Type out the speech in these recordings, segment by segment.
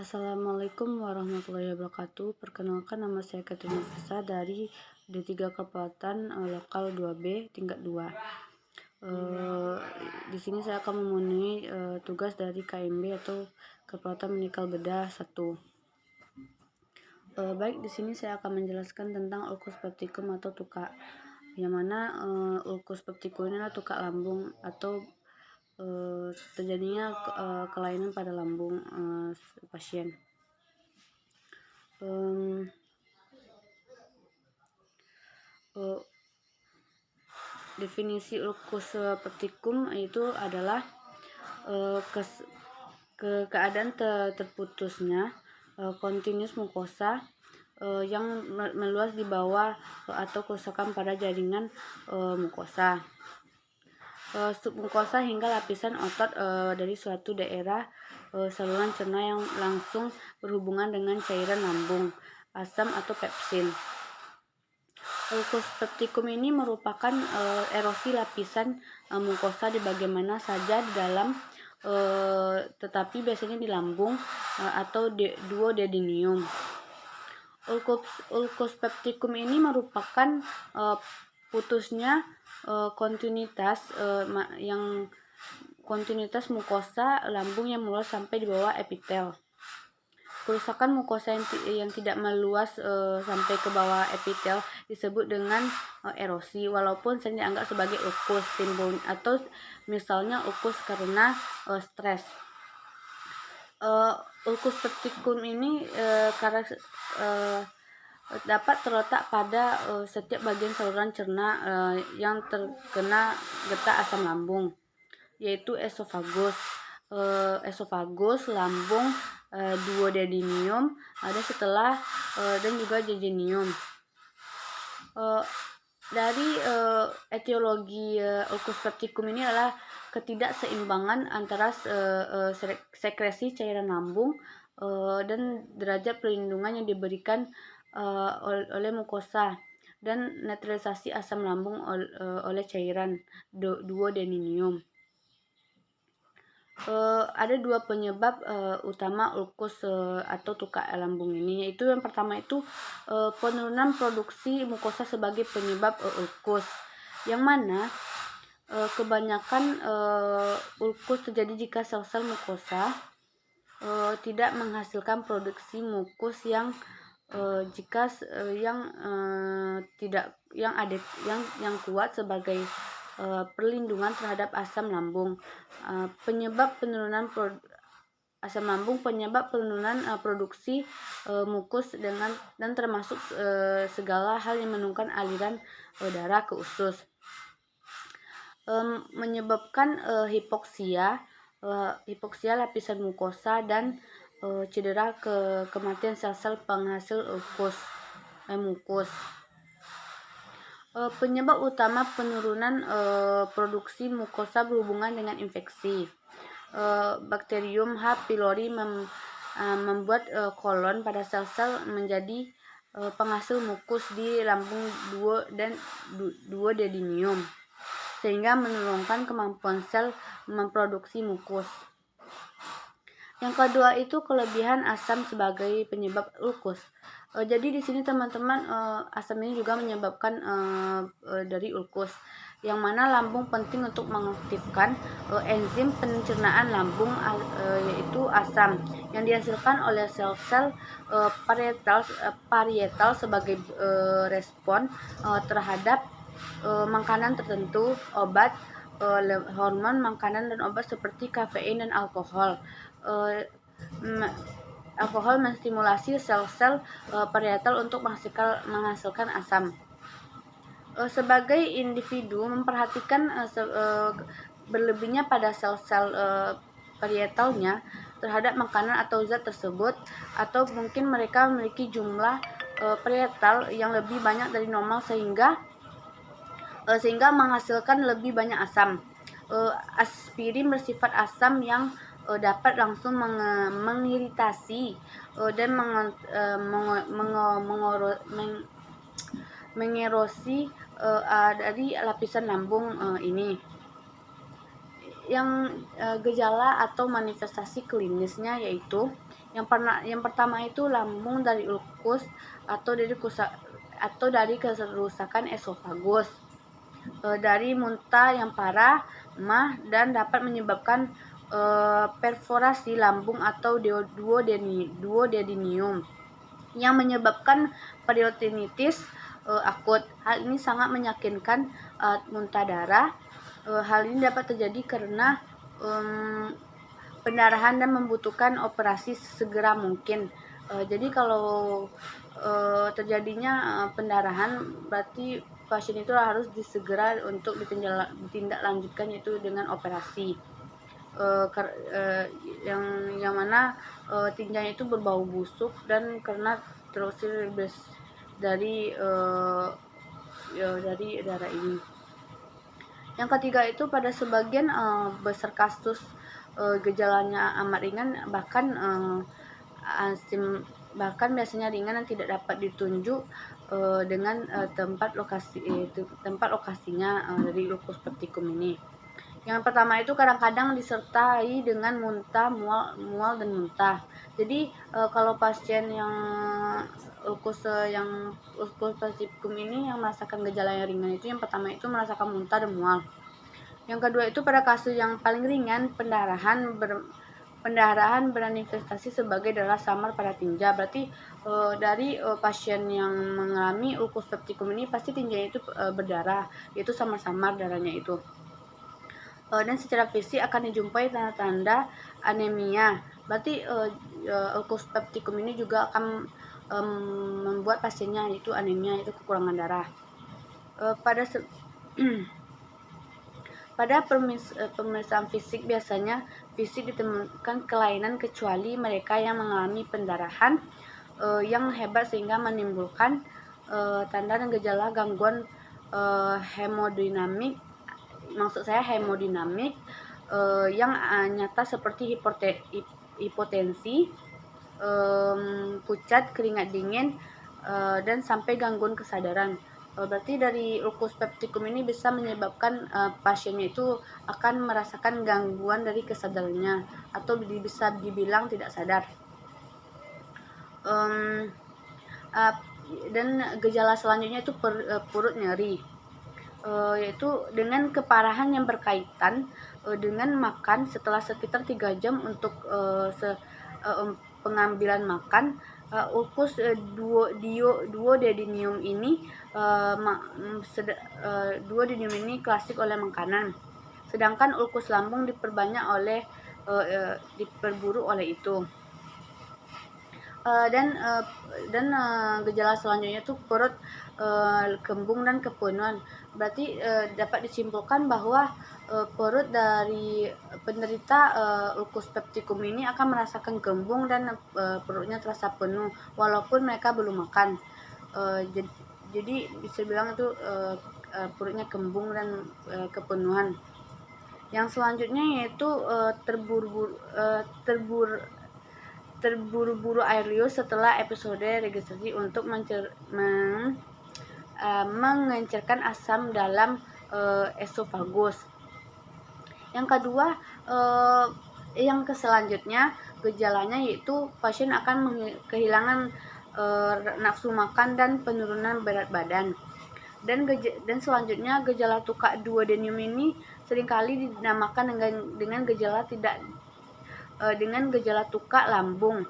Assalamualaikum warahmatullahi wabarakatuh. Perkenalkan, nama saya Katrina Fisa dari D3 Kabupaten Lokal 2B tingkat 2. Di sini saya akan memenuhi tugas dari KMB atau Kekuatan Menikal Bedah 1. Baik, di sini saya akan menjelaskan tentang ulkus peptikum atau tuka. Yang mana ulkus peptikum ini adalah tuka lambung atau terjadinya kelainan pada lambung pasien. Definisi ulkus peptikum itu adalah keadaan terputusnya kontinus mukosa yang meluas di bawah atau kerusakan pada jaringan mukosa, submukosa hingga lapisan otot dari suatu daerah saluran cerna yang langsung berhubungan dengan cairan lambung, asam atau pepsin. Ulkus peptikum ini merupakan erosi lapisan mukosa di bagaimana saja di dalam, tetapi biasanya di lambung atau duodenum. Ulkus peptikum ini merupakan putusnya kontinuitas mukosa lambung yang meluas sampai di bawah epitel. Kerusakan mukosa yang tidak meluas sampai ke bawah epitel disebut dengan erosi, walaupun sering dianggap sebagai ulkus timbul atau misalnya ulkus karena stres. Ulkus peptikum ini dapat terletak pada setiap bagian saluran cerna yang terkena getah asam lambung, yaitu esofagus, lambung, duodenum, ada setelah dan juga jejunum. Dari etiologi ulkus peptikum ini adalah ketidakseimbangan antara sekresi cairan lambung dan derajat perlindungan yang diberikan oleh mukosa dan netralisasi asam lambung oleh cairan duodenum. Ada dua penyebab utama ulkus atau tuka lambung ini, yaitu yang pertama itu penurunan produksi mukosa sebagai penyebab ulkus, yang mana kebanyakan ulkus terjadi jika sel-sel mukosa tidak menghasilkan produksi mukus yang yang kuat sebagai perlindungan terhadap asam lambung. Penyebab penurunan asam lambung produksi mukus dan termasuk segala hal yang menurunkan aliran darah ke usus, menyebabkan hipoksia lapisan mukosa dan cedera kematian sel-sel penghasil mukus. Penyebab utama penurunan produksi mukosa berhubungan dengan infeksi. Bakterium H. pylori membuat kolon pada sel-sel menjadi penghasil mukus di lambung duodenum, sehingga menurunkan kemampuan sel memproduksi mukus. Yang kedua itu kelebihan asam sebagai penyebab ulkus. Jadi di sini teman-teman, asam ini juga menyebabkan dari ulkus, yang mana lambung penting untuk mengaktifkan enzim pencernaan lambung, yaitu asam yang dihasilkan oleh sel-sel parietal sebagai respon terhadap makanan tertentu, obat, hormon, makanan dan obat seperti kafein dan alkohol. Alkohol menstimulasi sel-sel parietal untuk menghasilkan asam. Sebagai individu memperhatikan berlebihnya pada sel-sel parietalnya terhadap makanan atau zat tersebut, atau mungkin mereka memiliki jumlah parietal yang lebih banyak dari normal sehingga menghasilkan lebih banyak asam. Aspirin bersifat asam yang dapat langsung mengiritasi dan mengerosi dari lapisan lambung ini. Yang gejala atau manifestasi klinisnya yaitu Yang pertama itu lambung dari ulkus atau dari kerusakan esofagus, dari muntah yang parah, emah, dan dapat menyebabkan perforasi lambung atau duodenium yang menyebabkan peritonitis akut. Hal ini sangat menyakitkan, muntah darah. Hal ini dapat terjadi karena pendarahan dan membutuhkan operasi segera mungkin. Jadi kalau terjadinya pendarahan, berarti pasien itu harus disegera untuk ditindaklanjutkan yaitu dengan operasi. Yang mana tinjanya itu berbau busuk dan karena terusir dari darah ini. Yang ketiga itu pada sebagian besar kasus gejalanya amat ringan, bahkan biasanya ringan dan tidak dapat ditunjuk dengan tempat lokasinya dari lupus peptikum ini. Yang pertama itu kadang-kadang disertai dengan muntah, mual dan muntah. Jadi kalau pasien yang lupus peptikum ini yang merasakan gejala yang ringan itu, yang pertama itu merasakan muntah dan mual. Yang kedua itu pada kasus yang paling ringan, pendarahan beranifestasi sebagai darah samar pada tinja. Berarti dari pasien yang mengalami ulkus peptikum ini pasti tinjanya itu berdarah, yaitu samar-samar darahnya itu. Dan secara fisik akan dijumpai tanda-tanda anemia. Berarti ulkus peptikum ini juga akan membuat pasiennya itu anemia, itu kekurangan darah. Pada pemeriksaan fisik biasanya fisik ditemukan kelainan kecuali mereka yang mengalami pendarahan yang hebat sehingga menimbulkan tanda dan gejala gangguan hemodinamik. Maksud saya hemodinamik yang nyata seperti hipotensi, pucat, keringat dingin, dan sampai gangguan kesadaran. Berarti dari ulkus peptikum ini bisa menyebabkan pasiennya itu akan merasakan gangguan dari kesadarannya atau bisa dibilang tidak sadar. Dan gejala selanjutnya itu perut nyeri, yaitu dengan keparahan yang berkaitan dengan makan setelah sekitar 3 jam untuk pengambilan makan. Ulkus duodenium ini duodenium ini klasik oleh makanan, sedangkan ulkus lambung diperburu oleh itu. Dan gejala selanjutnya itu perut kembung dan kepenuhan. Berarti dapat disimpulkan bahwa perut dari penderita ulkus peptikum ini akan merasakan kembung dan perutnya terasa penuh walaupun mereka belum makan. Jadi bisa bilang itu perutnya kembung dan kepenuhan. Yang selanjutnya yaitu terburu-buru air liur setelah episode registrasi untuk mengencerkan asam dalam esofagus. Yang kedua, yang selanjutnya gejalanya yaitu pasien akan kehilangan nafsu makan dan penurunan berat badan. Dan selanjutnya gejala tukak duodenium ini seringkali dinamakan dengan gejala tukak lambung.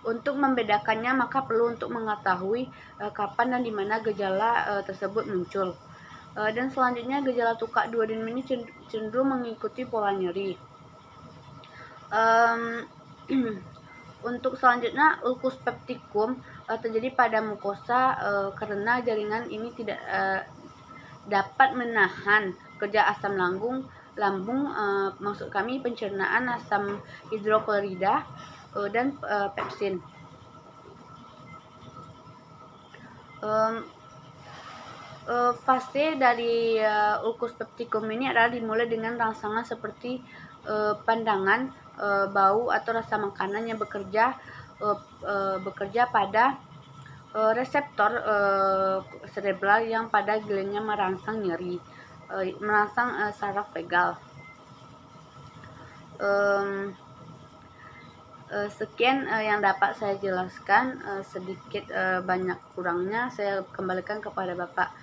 Untuk membedakannya maka perlu untuk mengetahui kapan dan di mana gejala tersebut muncul. Dan selanjutnya gejala tukak duodenium ini cenderung mengikuti pola nyeri. Untuk selanjutnya ulkus peptikum terjadi pada mukosa karena jaringan ini tidak dapat menahan kerja asam lambung, maksud kami pencernaan asam hidroklorida dan pepsin. Fase dari ulkus peptikum ini adalah dimulai dengan rangsangan seperti pandangan, bau atau rasa makanan yang bekerja pada reseptor cerebral yang pada gilirannya merangsang nyeri, merangsang saraf vagal. Sekian yang dapat saya jelaskan, sedikit banyak kurangnya saya kembalikan kepada Bapak.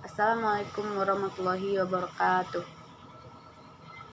Assalamualaikum warahmatullahi wabarakatuh.